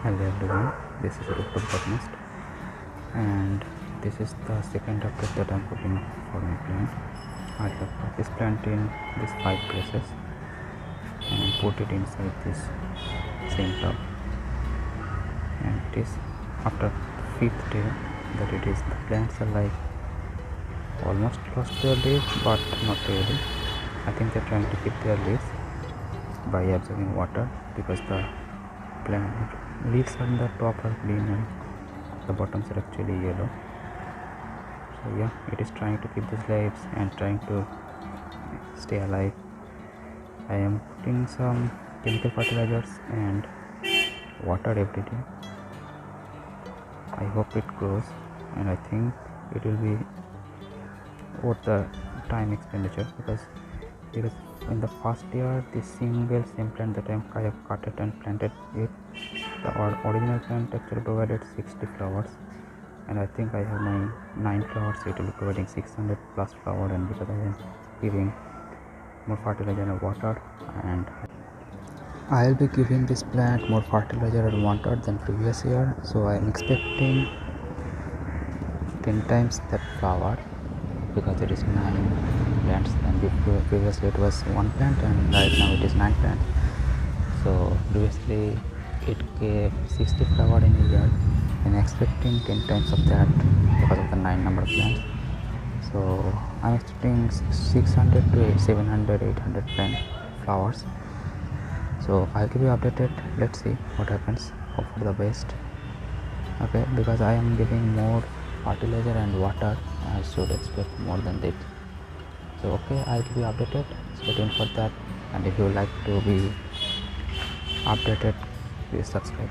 Hello everyone, this is Rooftop Gardening and this is the second update that I'm putting for my plant. I have put this plant in these 5 places and put it inside this same tub, and it is after 5th day that it is the plants are like almost lost their leaves but not really. I think they're trying to keep their leaves by absorbing water because the plant leaves on the top are green and the bottoms are actually yellow. So yeah, it is trying to keep these leaves and trying to stay alive. I am putting some chemical fertilizers and water every day. I hope it grows, and I think it will be worth the time expenditure because in the first year the single same plant that I have cut it and planted it, the original plant actually provided 60 flowers, and I think I have my 9 flowers, so it will be providing 600 plus flower. And because I am giving more fertilizer and water, and I will be giving this plant more fertilizer and water than previous year, so I am expecting 10 times that flower because it is 9 plants, and previously it was 1 plant and right now it is 9 plants. So previously it gave 60 flower in a year, and expecting 10 times of that because of the 9 number of plants. So I'm expecting 600 to 700 800 plant flowers. So I'll keep you updated. Let's see what happens. Hope for the best. Okay, because I am giving more fertilizer and water, I should expect more than that. So okay, I'll keep you updated. Stay tuned for that, and if you like to be updated, please subscribe.